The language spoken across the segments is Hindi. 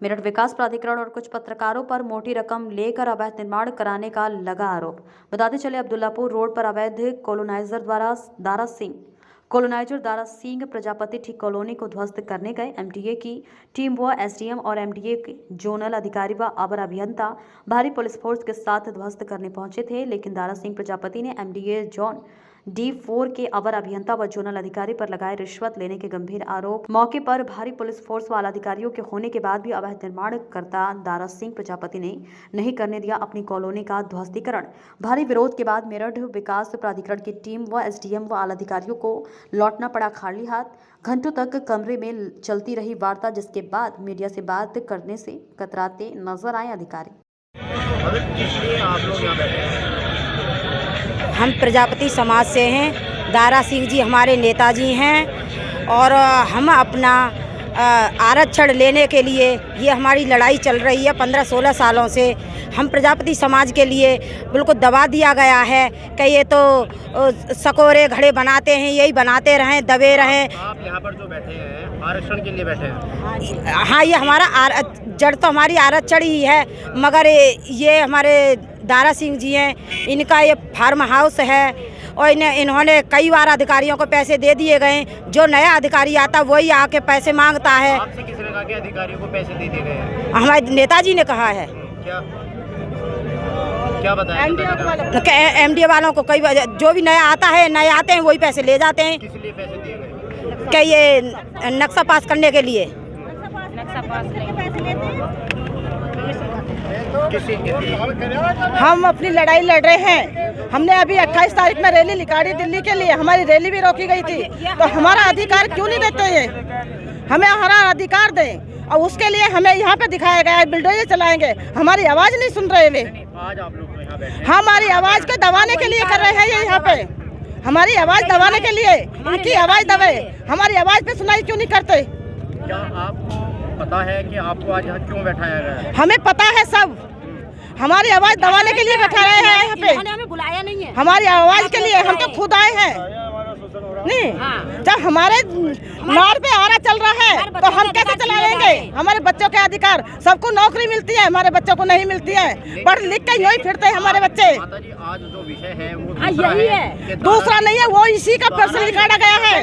मेरठ विकास प्राधिकरण और कुछ पत्रकारों पर मोटी रकम लेकर अवैध निर्माण कराने का लगा आरोप। बताते चले अब्दुल्लापुर रोड पर अवैध कॉलोनाइजर दारा सिंह प्रजापति ठीक कॉलोनी को ध्वस्त करने गए। एमडीए की टीम व एसडीएम और एमडीए के जोनल अधिकारी व अवर अभियंता भारी पुलिस फोर्स के साथ ध्वस्त करने पहुंचे थे, लेकिन दारा सिंह प्रजापति ने एमडीए जोन D4 के अवर अभियंता व जोनल अधिकारी पर लगाए रिश्वत लेने के गंभीर आरोप। मौके पर भारी पुलिस फोर्स वाला अधिकारियों के होने के बाद भी अवैध निर्माण करता दारा सिंह प्रजापति ने नहीं करने दिया अपनी कॉलोनी का ध्वस्तीकरण। भारी विरोध के बाद मेरठ विकास प्राधिकरण की टीम व एसडीएम व आला अधिकारियों को लौटना पड़ा खाली हाथ। घंटों तक कमरे में चलती रही वार्ता, जिसके बाद मीडिया से बात करने से कतराते नजर आए अधिकारी। हम प्रजापति समाज से हैं। दारा सिंह जी हमारे नेताजी हैं और हम अपना आरक्षण लेने के लिए ये हमारी लड़ाई चल रही है 15-16 सालों से। हम प्रजापति समाज के लिए बिल्कुल दबा दिया गया है कि ये तो सकोरे घड़े बनाते हैं, यही बनाते रहें, दबे रहें। आप यहाँ पर जो बैठे हैं आरक्षण के लिए बैठे हैं? हाँ, ये हमारा जड़ तो हमारी आरक्षण ही है, मगर ये हमारे दारा सिंह जी हैं, इनका ये फार्म हाउस है और इन्होंने कई बार अधिकारियों को पैसे दे दिए गए। जो नया अधिकारी आता वही आके पैसे मांगता है। आपसे किसने कहा कि अधिकारियों को पैसे दे दिए गए? हमारे नेताजी ने कहा है। क्या बताया? एमडीए वालों को कई बार जो भी नया आता है, नए आते हैं वही पैसे ले जाते हैं। किस लिए पैसे दिए गए? क्या ये नक्शा पास करने के लिए? हम अपनी लड़ाई लड़ रहे हैं। हमने अभी 28 तारीख में रैली निकाली दिल्ली के लिए, हमारी रैली भी रोकी गई थी। तो हमारा अधिकार क्यों नहीं देते हैं? हमें हमारा अधिकार दें और उसके लिए हमें यहाँ पे दिखाया गया है बिल्डोजर चलाएंगे। हमारी आवाज़ नहीं सुन रहे वे। आज आप लोग तो यहाँ बैठे हैं। हमारी आवाज़ को दबाने के लिए कर रहे हैं ये यहाँ पे। हमारी आवाज़ दबाने के लिए, इनकी आवाज़ दबे। हमारी आवाज़ पे सुनाई क्यों नहीं करते? क्या आपको पता है कि आपको आज यहाँ क्यों बैठाया गया है? हमें पता है सब। हमारी आवाज़ दबाने के लिए बैठा रहे हैं यहाँ पे। हमें बुलाया नहीं है। हमारी आवाज़ के लिए हम तो खुद आए हैं। नहीं, जब हमारे मार पे आरा चल रहा है तो हम कैसे चलाएंगे? हमारे बच्चों के अधिकार, सबको नौकरी मिलती है, हमारे बच्चों को नहीं मिलती है। पढ़ लिख के यूँ ही फिरते हैं हमारे बच्चे। माता जी, आज जो विषय है वो यही है, दूसरा नहीं है। वो इसी का प्रश्न निकाला गया है,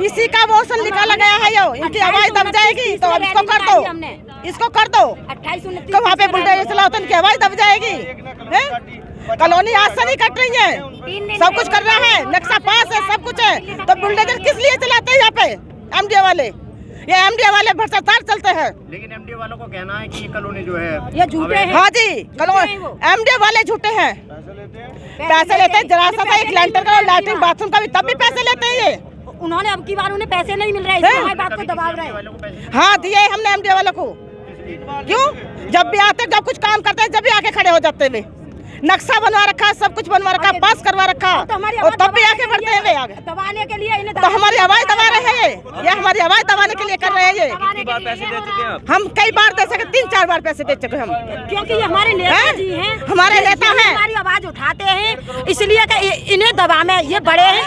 इसी का मोशन निकाला गया है। यो इनकी आवाज़ दब जाएगी तो अब इसको कर दो, इसको कर दो। तो वहाँ पे बुलडोजर चलाओ तो इनकी आवाज़ दब जाएगी। कॉलोनी आज से नहीं कट रही है, सब कुछ कर रहा है, नक्शा पास है, सब कुछ है। तो बुलडोजर किस लिए चलाते हैं यहाँ पे? एमडीए वाले, ये एमडीए वाले भ्रष्टाचार चलते हैं। लेकिन एमडीए वालों को कहना है कि ये कॉलोनी जो है ये झूठे हैं। हाँ जी, एमडीए वाले झूठे हैं। पैसे लेते हैं। जरा सा एक लेंटर का लैट्रिन बाथरूम का भी तब भी पैसे लेते हैं ये। उन्होंने अब की बार उन्हें पैसे नहीं मिल रहे, इसलिए हमारी बात को दबाव रहे हैं। हाँ, दिए हमने एमडीए वालों को। क्यों? जब भी आते, जब कुछ काम करते हैं, जब भी आके खड़े हो जाते हैं। नक्शा बनवा रखा, सब कुछ बनवा रखा, पास करवा रखा, और तब भी आके बढ़ते हैं वे आगे दबाने के लिए। तो हमारी आवाज़ दबा रहे हैं ये हमारी आवाज़ दबाने के लिए कर रहे हैं ये। पैसे दे चुके हैं हम कई बार दे सके, 3-4 बार पैसे दे चुके हम, क्योंकि ये हमारे नेता जी हैं, हमारे नेता हैं। हमारी आवाज़ उठाते हैं, इसलिए कि इन्हें दबा में ये बड़े हैं।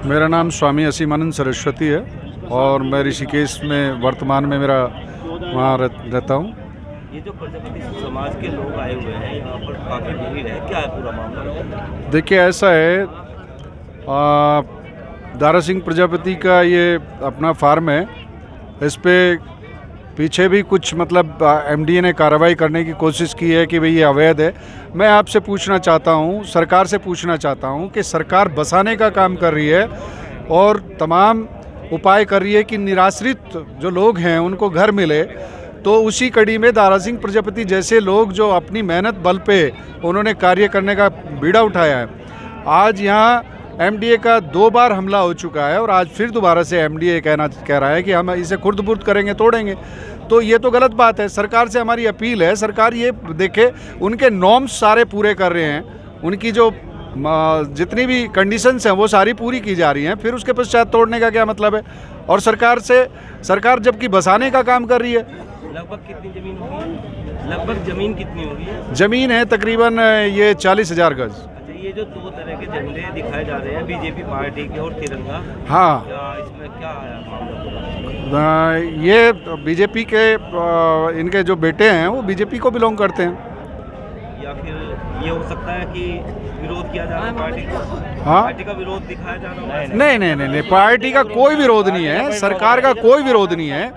मेरा नाम स्वामी असीमानंद सरस्वती है और मैं ऋषिकेश में वर्तमान में मेरा वहाँ रहता हूँ। ये जो प्रजापति समाज के लोग आए हुए हैं यहाँ पर काफ़ी भीड़ है, क्या है पूरा मामला? देखिए, ऐसा है, दारा सिंह प्रजापति का ये अपना फार्म है। इस पे पीछे भी कुछ मतलब एमडीए ने कार्रवाई करने की कोशिश की है कि भाई ये अवैध है। मैं आपसे पूछना चाहता हूँ, सरकार से पूछना चाहता हूँ कि सरकार बसाने का काम कर रही है और तमाम उपाय कर रही है कि निराश्रित जो लोग हैं उनको घर मिले। तो उसी कड़ी में दारा सिंह प्रजापति जैसे लोग जो अपनी मेहनत बल पे उन्होंने कार्य करने का बीड़ा उठाया है। आज यहाँ एमडीए का 2 बार हमला हो चुका है और आज फिर दोबारा से एमडीए कह रहा है कि हम इसे खुर्द-बुर्द करेंगे, तोड़ेंगे। तो ये तो गलत बात है। सरकार से हमारी अपील है, सरकार ये देखे, उनके नॉर्म्स सारे पूरे कर रहे हैं, उनकी जो जितनी भी कंडीशंस हैं वो सारी पूरी की जा रही हैं, फिर उसके पश्चात तोड़ने का क्या मतलब है? और सरकार जबकि बसाने का काम कर रही है। लगभग कितनी जमीन होगी? लगभग जमीन कितनी होगी? जमीन है तकरीबन ये 40,000 गज। अच्छा, ये जो दो तरह के झंडे दिखाए जा रहे हैं बीजेपी पार्टी के और तिरंगा, हाँ, क्या इसमें क्या है मामला? ये बीजेपी के इनके जो बेटे हैं वो बीजेपी को बिलोंग करते हैं। या फिर ये हो सकता है कि विरोध किया जा रहा है पार्टी का? हाँ, पार्टी का विरोध दिखाया जा रहा है? नहीं, पार्टी का कोई विरोध नहीं है, सरकार का कोई विरोध नहीं है।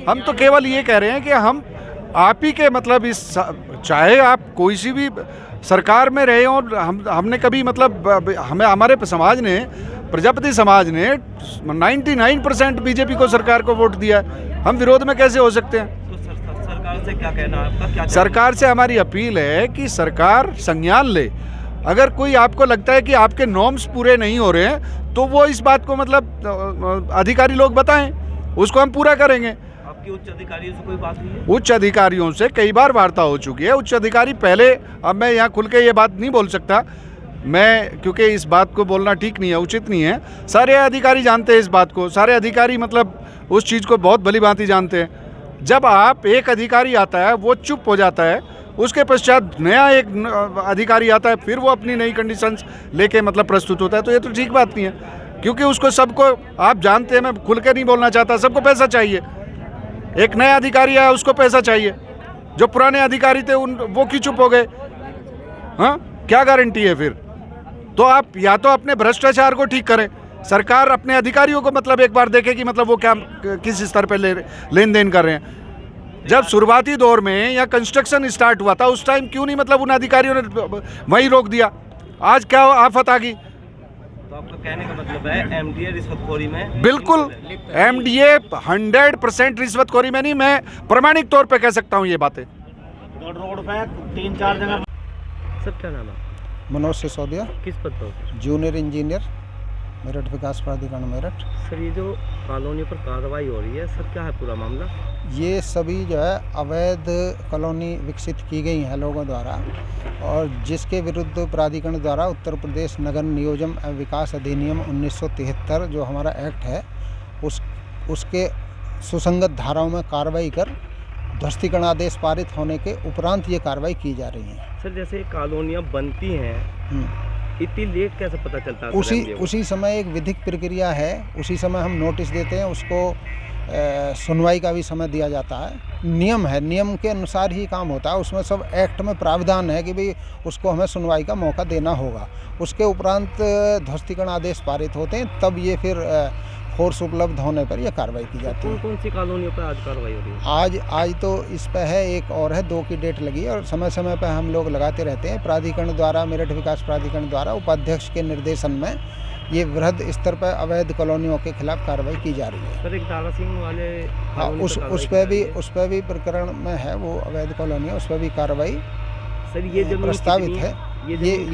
हम तो केवल ये कह रहे हैं कि हम आप ही के मतलब इस, चाहे आप कोई सी भी सरकार में रहे हो, हमने कभी मतलब हमें हमारे समाज ने, प्रजापति समाज ने 99% बीजेपी को सरकार को वोट दिया है। हम विरोध में कैसे हो सकते हैं? तो सरकार से क्या कहना है आपका? क्या सरकार से हमारी अपील है कि सरकार संज्ञान ले। अगर कोई आपको लगता है कि आपके नॉर्म्स पूरे नहीं हो रहे हैं तो वो इस बात को मतलब अधिकारी लोग बताएं, उसको हम पूरा करेंगे। आपकी उच्च अधिकारियों से कोई बात हुई है? उच्च अधिकारियों से कई बार वार्ता हो चुकी है। उच्च अधिकारी पहले, अब मैं यहाँ खुल के ये बात नहीं बोल सकता मैं, क्योंकि इस बात को बोलना ठीक नहीं है, उचित नहीं है। सारे अधिकारी जानते हैं इस बात को, सारे अधिकारी मतलब उस चीज़ को बहुत भली भांति जानते हैं। जब आप एक अधिकारी आता है वो चुप हो जाता है, उसके पश्चात नया एक अधिकारी आता है, फिर वो अपनी नई कंडीशंस लेके मतलब प्रस्तुत होता है, तो ये तो ठीक बात नहीं है। क्योंकि उसको सबको, आप जानते हैं, मैं खुल के नहीं बोलना चाहता, सबको पैसा चाहिए। एक नया अधिकारी आया उसको पैसा चाहिए, जो पुराने अधिकारी थे वो क्यों चुप हो गए? हाँ, क्या गारंटी है फिर? तो आप या तो अपने भ्रष्टाचार को ठीक करें, सरकार अपने अधिकारियों को मतलब एक बार देखे कि मतलब वो क्या किस स्तर पर लेन देन कर रहे हैं। जब शुरुआती दौर में या कंस्ट्रक्शन स्टार्ट हुआ था उस टाइम क्यों नहीं मतलब उन अधिकारियों ने वहीं रोक दिया? आज क्या आफत आ गई? तो आपका कहने का मतलब है एमडीए रिश्वतखोरी में? बिल्कुल, एमडीए 100% रिश्वतखोरी में नहीं, मैं प्रामाणिक तौर पे कह सकता हूँ ये बातें। रोड पे 3-4 जगह। सर क्या नाम है? मनोज सिसोदिया, किस पद पर? जूनियर इंजीनियर, मेरठ विकास प्राधिकरण मेरठ। सर ये जो कॉलोनी पर कार्रवाई हो रही है, सर क्या है पूरा मामला? ये सभी जो है अवैध कॉलोनी विकसित की गई हैं लोगों द्वारा, और जिसके विरुद्ध प्राधिकरण द्वारा उत्तर प्रदेश नगर नियोजन एवं विकास अधिनियम 1973 जो हमारा एक्ट है उसके सुसंगत धाराओं में कार्रवाई कर ध्वस्तीकरण आदेश पारित होने के उपरांत ये कार्रवाई की जा रही है। सर जैसे कॉलोनियाँ बनती हैं, इतनी लेट कैसे पता चलता है? उसी समय एक विधिक प्रक्रिया है, उसी समय हम नोटिस देते हैं, उसको सुनवाई का भी समय दिया जाता है। नियम है, नियम के अनुसार ही काम होता है। उसमें सब एक्ट में प्रावधान है कि भाई उसको हमें सुनवाई का मौका देना होगा। उसके उपरांत ध्वस्तीकरण आदेश पारित होते हैं, तब ये फिर फोर्स उपलब्ध होने पर यह कार्रवाई की जाती है। कौन सी कॉलोनियों पर आज कार्रवाई हो रही है? आज तो इस पे है, एक और है, 2 की डेट लगी है, और समय समय पर हम लोग लगाते रहते हैं। प्राधिकरण द्वारा, मेरठ विकास प्राधिकरण द्वारा उपाध्यक्ष के निर्देशन में ये वृहद स्तर पर अवैध कॉलोनियों के खिलाफ कार्रवाई की जा रही है। सर एक दारा सिंह वाले, हाँ, उस पर भी प्रकरण में है वो अवैध कॉलोनी, उस पर भी कार्रवाई सर ये जो प्रस्तावित है।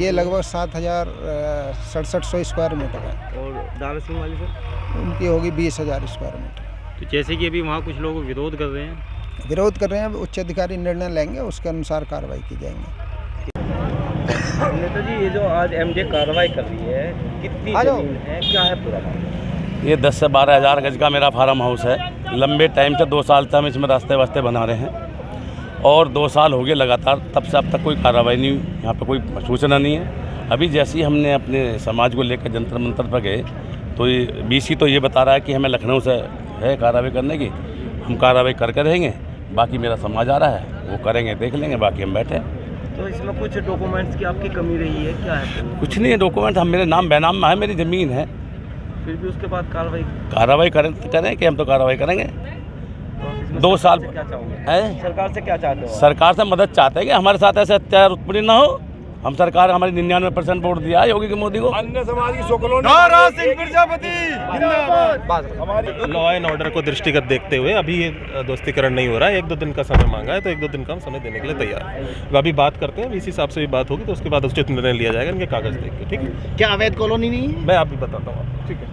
ये लगभग 7,6700 स्क्वायर मीटर है। और दारा सिंह वाली सर उनकी होगी 20,000 स्क्वायर मीटर। तो जैसे कि अभी वहाँ कुछ लोग विरोध कर रहे हैं, उच्च अधिकारी निर्णय लेंगे, उसके अनुसार कार्रवाई की जाएंगी। नेता जी ये जो आज एमडीए कार्रवाई कर रही है, कितनी जमीन है, क्या है पूरा मामला? ये 10 से 12 हज़ार गज का मेरा फार्म हाउस है। लंबे टाइम से 2 साल से हम इसमें रास्ते वास्ते बना रहे हैं, और 2 साल हो गए लगातार, तब से अब तक कोई कार्रवाई नहीं हुई, यहाँ पे कोई सूचना नहीं है। अभी जैसे ही हमने अपने समाज को लेकर जंतर मंतर पर गए तो ये बीसी तो ये बता रहा है कि हमें लखनऊ से है कार्रवाई करने की, हम कार्रवाई करके रहेंगे, बाकी मेरा समाज आ रहा है वो करेंगे, देख लेंगे, बाकी हम बैठे। तो इसमें कुछ डॉक्यूमेंट्स की आपकी कमी रही है, क्या है? कुछ नहीं है डॉक्यूमेंट, हम मेरे नाम बेनाम में है, मेरी ज़मीन है, फिर भी उसके बाद कार्रवाई करें कि हम तो कार्रवाई करेंगे। 2 साल क्या चाहोगे? सरकार से क्या चाहते हो? सरकार से मदद चाहते हैं कि हमारे साथ ऐसे अत्याचार उत्पन्न ना हो। हम सरकार हमारी 99% वोट दिया है योगी की मोदी को। अन्य समाज की Dara Singh Prajapati law and order को दृष्टिगत देखते हुए अभी ये ध्वस्तीकरण नहीं हो रहा है। 1-2 दिन का समय मांगा है, तो 1-2 दिन का हम समय देने के लिए तैयार है। अभी बात करते हैं, इसी हिसाब से भी बात होगी, तो उसके बाद उचित निर्णय लिया जाएगा इनके कागज देख के। ठीक है, क्या अवैध कॉलोनी नहीं है? मैं आप भी बताता हूँ आपको। ठीक है।